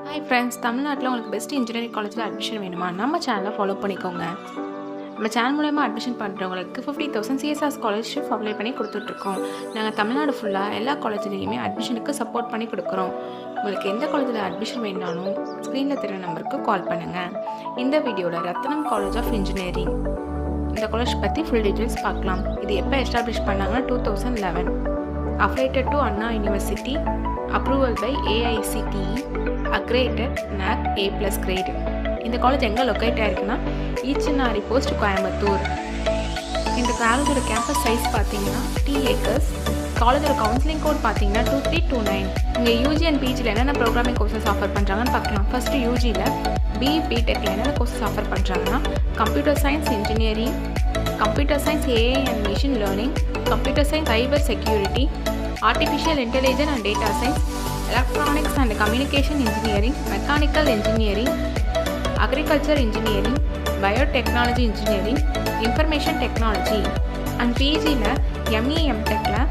Hi friends, தமிழ்நாட்டில் உங்களுக்கு best engineering காலேஜில் அட்மிஷன் வேணுமா? நம்ம சேனலை ஃபாலோ பண்ணிக்கோங்க. நம்ம சேனல் மூலமாக அட்மிஷன் பண்ணுறவங்களுக்கு 50,000 சிஎஸ்ஆர் ஸ்காலர்ஷிப் அப்ளை பண்ணி கொடுத்துட்ருக்கோம். நாங்கள் தமிழ்நாடு ஃபுல்லாக எல்லா காலேஜ்லேயுமே அட்மிஷனுக்கு சப்போர்ட் பண்ணி கொடுக்குறோம். உங்களுக்கு எந்த காலேஜில் அட்மிஷன் வேணாலும் ஸ்க்ரீனில் தெரிய நம்பருக்கு கால் பண்ணுங்கள். இந்த வீடியோவில் ரத்னம் காலேஜ் ஆஃப் இன்ஜினியரிங் இந்த காலேஜ் பற்றி ஃபுல் டீட்டெயில்ஸ் பார்க்கலாம். இது எப்போ எஸ்டாப்ளிஷ் பண்ணாங்கன்னா 2011. Affiliated to Anna university, approval by AICTE, accredited NAC A+ grade. இந்த காலேஜ் எங்கே லொக்கேட் ஆகிருக்குன்னா ஈச்சனாரி போஸ்ட், கோயம்புத்தூர். இந்த காலேஜோட கேம்பஸ் சைஸ் பார்த்தீங்கன்னா 3 acres. காலேஜோட கவுன்சிலிங் கோட் பார்த்தீங்கன்னா 2329. இங்கே யூஜி அண்ட் பிஜியில் என்னென்ன ப்ரோக்ராமிங் கோர்சஸ் ஆஃபர் பண்ணுறாங்கன்னு பார்க்கலாம். ஃபஸ்ட்டு யூஜியில் பிடெக்கில் என்னென்ன கோர்சஸ் ஆஃபர் பண்ணுறாங்கன்னா computer science engineering, computer science AI and machine learning, computer science cyber security, artificial intelligence and data science, electronics and communication engineering, mechanical engineering, agriculture engineering, biotechnology engineering, information technology. And பிஜியில் ME எம்டெக்கில்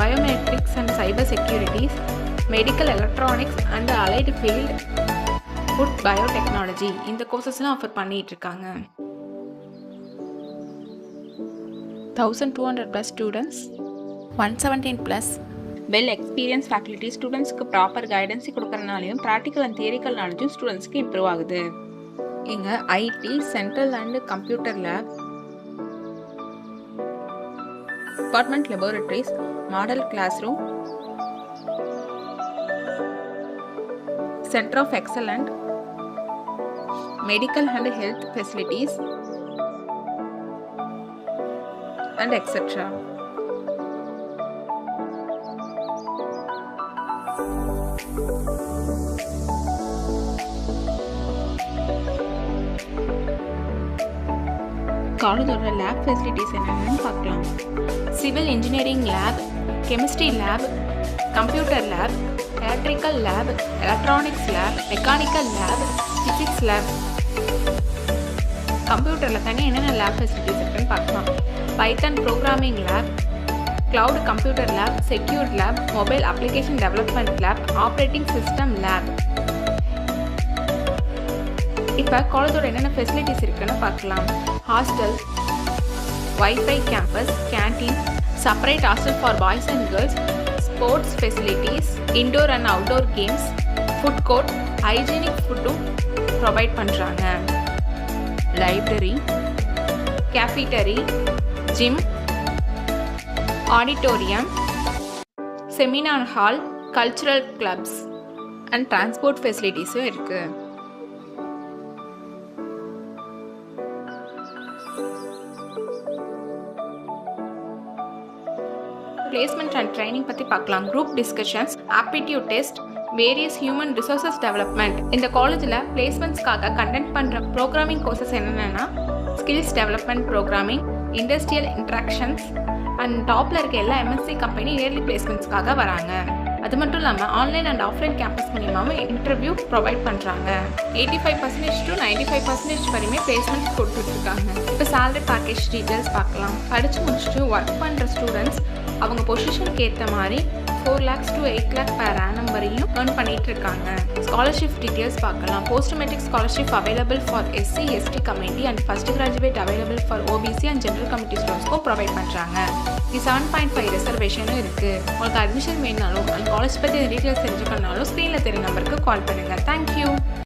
biometrics and cyber securities, medical electronics and allied field, food biotechnology இந்த கோர்சஸ்லாம் offer பண்ணிகிட்ருக்காங்க. 1200+ students, 117+ well experience faculty. ஸ்டூடெண்ட்ஸ்க்கு proper guidance கொடுக்குறனாலையும் practical and theoretical நாலேஜும் ஸ்டூடெண்ட்ஸ்க்கு improve ஆகுது. இங்கே IT, central and computer lab, department laboratories, model class room, centre of excellent, medical and health facilities and etc. காலேஜோட lab facilities என்னென்னு பார்க்கலாம். Civil engineering lab, chemistry lab, computer lab, electrical lab, electronics lab, mechanical lab, physics lab. கம்ப்யூட்டரில் தனியாக என்னென்ன lab facilities இருக்குன்னு பார்க்கலாம். Python programming lab, cloud computer lab, secure lab, mobile application development lab, operating system lab. இப்போ காலேஜோட என்னென்ன facilities இருக்குன்னு பார்க்கலாம். Hostel, wifi campus, canteen, separate hostel for boys and girls, sports facilities, indoor and outdoor games, food court, hygienic ஃபுட்டும் provide பண்ணுறாங்க. Library, cafeteria, gym, auditorium, seminar hall, cultural clubs and transport ஃபெசிலிட்டிஸும் இருக்குது. Placement and training பற்றி பார்க்கலாம். Group discussions, aptitude test, various human resources development. இந்த காலேஜில் பிளேஸ்மெண்ட்ஸ்க்காக conduct பண்ணுற ப்ரோக்ராமிங் கோர்சஸ் என்னென்னா skills development programming, industrial interactions and டாப்பில் இருக்க எல்லா எம்என்சி கம்பெனி இயர்லி பிளேஸ்மெண்ட்ஸ்க்காக வராங்க. அது மட்டும் இல்லாமல் ஆன்லைன் அண்ட் ஆஃப்லைன் கேம்பஸ் மூலியமாகவும் இன்டர்வியூ ப்ரொவைட் பண்ணுறாங்க. 85% to 95% வரையுமே பிளேஸ்மெண்ட்ஸ் கொடுத்துட்ருக்காங்க. இப்போ சேலரி பேக்கேஜ் டீட்டெயில்ஸ் பார்க்கலாம். படித்து முடிச்சுட்டு ஒர்க் பண்ணுற ஸ்டூடெண்ட்ஸ் அவங்க பொசிஷனுக்கு ஏற்ற மாதிரி 4 lakhs to 8 lakh per annum வரையும் earn பண்ணிட்டு இருக்காங்க. ஸ்காலர்ஷிப் டீட்டெயில்ஸ் பார்க்கலாம். Post matric scholarship available for SC ST community and first graduate available for OBC and general community ஸ்டூடெண்ட்ஸ்க்கும் ப்ரொவைட் பண்ணுறாங்க. இது 7.5 ரிசர்வேஷனும் இருக்குது. உங்களுக்கு அட்மிஷன் வேணாலும் அந்த காலேஜ் பற்றி டீட்டெயில்ஸ் தெரிஞ்சுக்கணுனாலும் ஸ்க்ரீனில் தெரிய நம்பருக்கு கால் பண்ணுங்கள். தேங்க்யூ.